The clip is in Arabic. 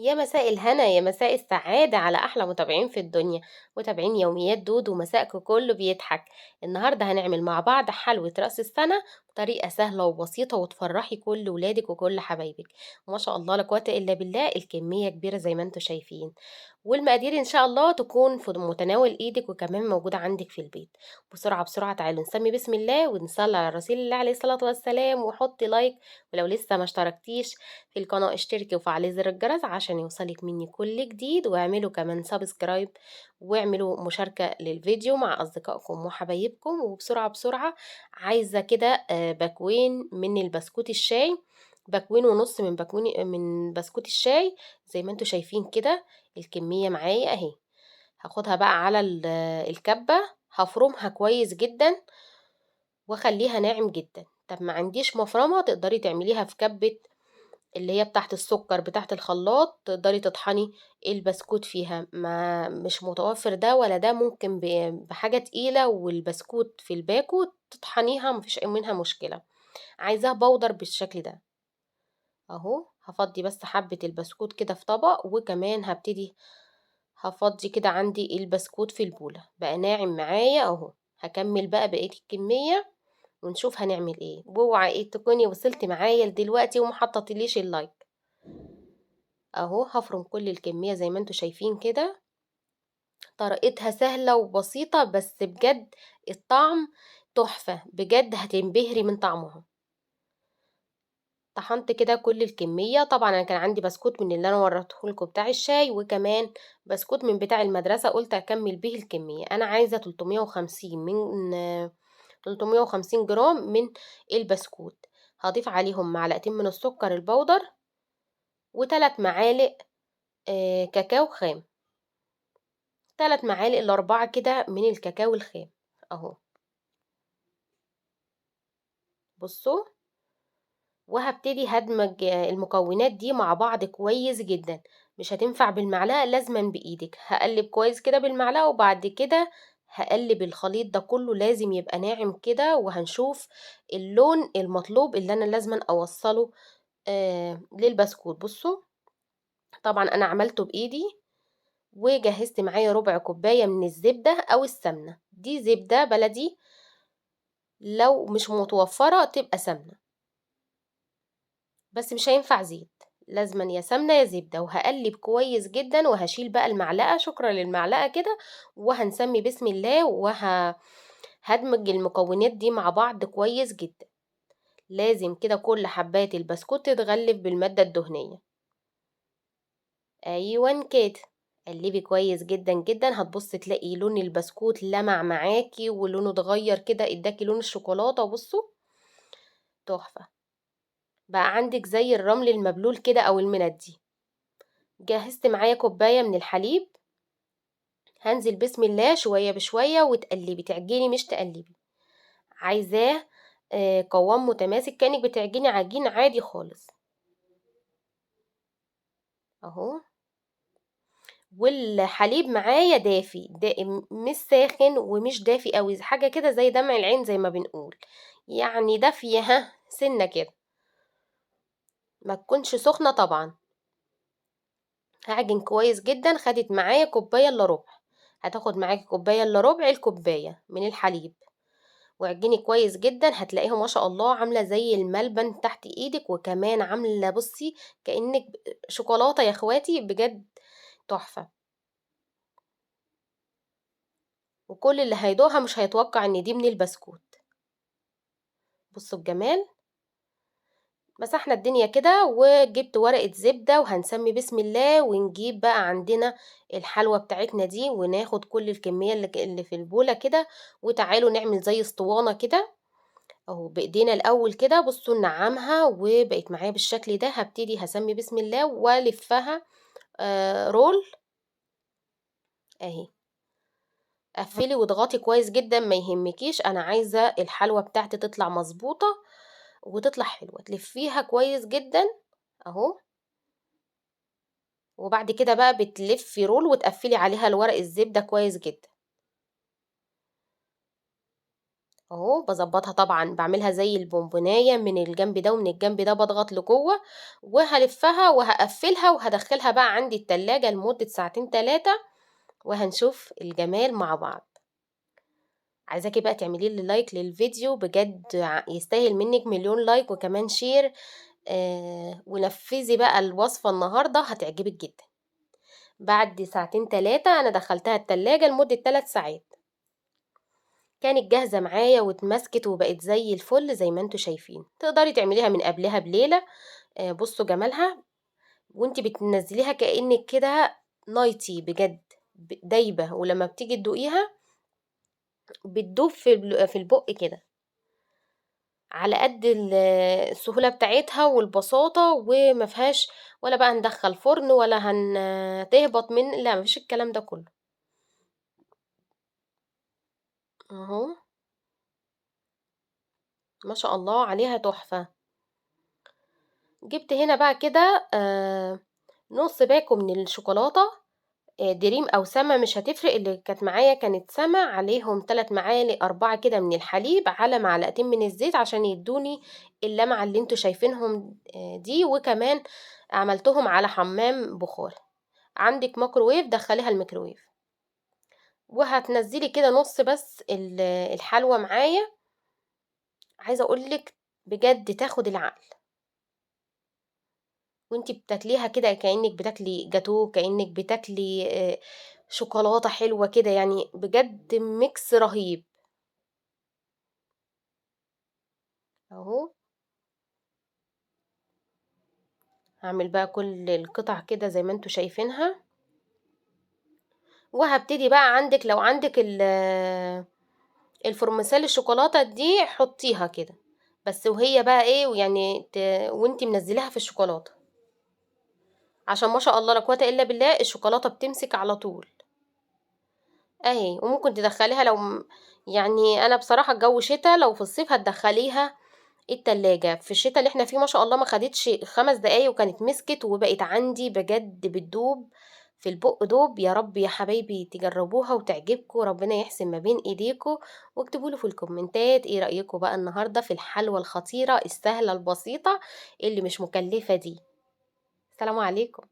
يا مساء الهنا، يا مساء السعادة على أحلى متابعين في الدنيا، متابعين يوميات دود ومساءكم كله بيضحك. النهاردة هنعمل مع بعض حلوة رأس السنة بطريقة سهلة وبسيطة وتفرحي كل ولادك وكل حبايبك. ما شاء الله لا قوة إلا بالله، الكمية كبيرة زي ما انتوا شايفين، والمقادير إن شاء الله تكون في متناول إيدك وكمان موجودة عندك في البيت. بسرعة بسرعة تعالوا نسمي بسم الله ونصلي على رسول الله عليه الصلاة والسلام وحطي لايك، ولو لسه ما اشتركتيش في القناة اشتركي وفعلي زر الجرس عشان يوصلك مني كل جديد، واعملوا كمان سبسكرايب واعملوا مشاركة للفيديو مع أصدقائكم وحبايبكم. وبسرعة بسرعة عايزة كده باكوين من البسكوت الشاي، باكوين ونص من بسكوت الشاي زي ما انتوا شايفين كده. الكمية معايا اهي، هاخدها بقى على الكبة، هفرمها كويس جدا واخليها ناعم جدا. طب ما عنديش مفرمة تقدري تعمليها في كبة اللي هي بتاعة السكر بتاعة الخلاط، تقدري تطحني البسكوت فيها. ما مش متوفر ده ولا ده، ممكن بحاجة تقيلة والبسكوت في الباكو تطحنيها مفيش منها مشكلة. عايزاه بودر بالشكل ده اهو. هفضي بس حبة البسكوت كده في طبق، وكمان هفضي كده عندي البسكوت في البولة بقى ناعم معايا اهو. هكمل بقى بقية الكمية ونشوف هنعمل ايه. واوعى ايه تكوني وصلتي معايا لدلوقتي ومحطتليش اللايك. اهو هفرم كل الكمية زي ما انتوا شايفين كده. طريقتها سهلة وبسيطة بس بجد الطعم تحفة، بجد هتنبهري من طعمها. طحنت كده كل الكمية. طبعا انا كان عندي بسكوت من اللي انا وريته لكم بتاع الشاي، وكمان بسكوت من بتاع المدرسة قلت اكمل به الكمية. انا عايزة 350 جرام من البسكوت. هضيف عليهم معلقتين من السكر البودر وثلاث معالق كاكاو خام، 3 معالق ل4 كده من الكاكاو الخام أهو. بُصّوا، وهابتدي هادمج المكونات دي مع بعض كويس جدًا، مش هتنفع بالمعلقة لازمًا بإيدِك. هاقلِّب كويس كده بالمعلقة، وبعد كده هاقلِّب الخليط ده كله لازم يبقى ناعم كده، وهنشوف اللون المطلوب اللي أنا لازمًا أوصّله للبسكوت. بُصّوا، طبعًا أنا عملته بإيدي، وجهّزت معايا ربع كوباية من الزبدة أو السمنة. دي زبدة بلدي، لو مش متوفرة تبقى سمنة، بس مش هينفع زيت، لازما يا سمنة يا زبدة. وهقلب كويس جدا، وهشيل بقى المعلقة، شكرا للمعلقة كده. وهنسمي بسم الله، هدمج المكونات دي مع بعض كويس جدا. لازم كده كل حبات البسكوت تتغلف بالمادة الدهنية. ايوه كده، قلبي كويس جدا جدا. هتبص تلاقي لون البسكوت لمع معاكي ولونه اتغير كده، اداكي لون الشوكولاتة. بصوا تحفة، بقى عندك زي الرمل المبلول كده او المندي. جهزت معايا كوباية من الحليب، هنزل بسم الله شوية بشوية وتقلبي، تعجني مش تقلبي. عايزاه قوام متماسك كأنك بتعجني عجين عادي خالص اهو. والحليب معايا دافي مش ساخن ومش دافي قوي، حاجة كده زي دمع العين زي ما بنقول، يعني دافية ها سنة كده، ما تكونش سخنة طبعا. هعجن كويس جدا. خدت معايا كوباية الا ربع، هتاخد معاكي كوباية الا ربع الكوباية من الحليب. واعجني كويس جدا، هتلاقيها ما شاء الله عاملة زي الملبن تحت ايدك، وكمان عاملة بصي كأنك شوكولاتة يا اخواتي، بجد تحفة. وكل اللي هيدوقها مش هيتوقع ان دي من البسكوت. بصوا الجمال. مسحنا الدنيا كده وجبت ورقة زبدة، وهنسمي بسم الله ونجيب بقى عندنا الحلوى بتاعتنا دي، وناخد كل الكمية اللي في البولة كده. وتعالوا نعمل زي اسطوانة كده اهو بايدينا الاول كده. بصوا نعمها وبقت معايا بالشكل ده. هبتدي هسمي بسم الله والفها رول اهي. قفلي واضغطي كويس جدا، ما يهمكيش، انا عايزة الحلوى بتاعتي تطلع مظبوطة وتطلع حلوة. تلفيها كويس جدا اهو. وبعد كده بقى بتلفي رول وتقفلي عليها الورق الزبدة كويس جدا. أهو باضبّطها طبعًا، باعملها زي البونبوناية من الجنب ده ومن الجنب ده باضغط لجوّه، وهالفّها وهاقفّلها وهادخّلها بقى عندي التلاجة لمدة ساعتين 3 وهنشوف الجمال مع بعض. عايزاكِ بقى تعملي لي لايك للفيديو بجد يستاهل منِّك مليون لايك وكمان شير، ونفّذي بقى الوصفة النهارده هتعجبِك جدًا. بعد ساعتين 3 أنا دخّلتها التلاجة لمدة 3 ساعات، كانت جاهزة معايا واتماسكت وبقت زي الفل زي ما أنتم شايفين. تقدري تعمليها من قبلها بليلة، بُصّوا جمالها، وأنتِ بتنزّليها كإنِّك كده نايتي بجد، دايبة، ولمّا بتيجي تدوقيها بتدوب في البُق كده، على قد السهولة بتاعتها والبساطة وما فيهاش ولا بقى هندخّل فرن ولا تهبط لا ما فيش الكلام ده كلّه. أهو، ما شاء الله عليها تحفة. جِبت هنا بقى كده نُص باكو من الشوكولاتة، دريم أو سما مش هتفرق، اللي كانت معايا كانت سما، عليهم 3 معالق 4 كده من الحليب، على معلقتين من الزيت عشان يدّوني اللمعة اللي أنتم شايفينهم دي، وكمان عملتهم على حمام بخار. عندِك ميكروويف دخّليها الميكروويف، وهتنزّلي كده نُص بس الحلوى معايا، عايزة أقول لِك بجد تاخد العقل، وأنتِ بتاكليها كده كإنِّك بتاكلي جاتوه، كإنِّك بتاكلي شوكولاتة حلوة كده، يعني بجد mix رهيب. أهو، هاعمل بقى كل القطع كده زي ما أنتم شايفينها، وهابتدي بقى لو عندِك الفورميسيل الشوكولاتة دي حطيها كده، بس وهي بقى إيه ويعني وأنتِ منزّلاها في الشوكولاتة، عشان ما شاء الله لا قوة إلا بالله الشوكولاتة بتمسك على طول. أهي، وممكن تدخّليها لو يعني أنا بصراحة الجو شتا، لو في الصيف هتدخّليها التلاجة، في الشتا اللي إحنا فيه ما شاء الله ما خدتش 5 دقايق وكانت مسكت وبقت عندي بجد بتدوب في البُق دوب. يا رب يا حبايبي تجرّبوها وتعجبكم، ربنا يحسن ما بين إيديكم، واكتبوا لي في الكومنتات إيه رأيكم بقى النهارده في الحلوى الخطيرة السهلة البسيطة اللي مش مكلفة دي. السلام عليكم.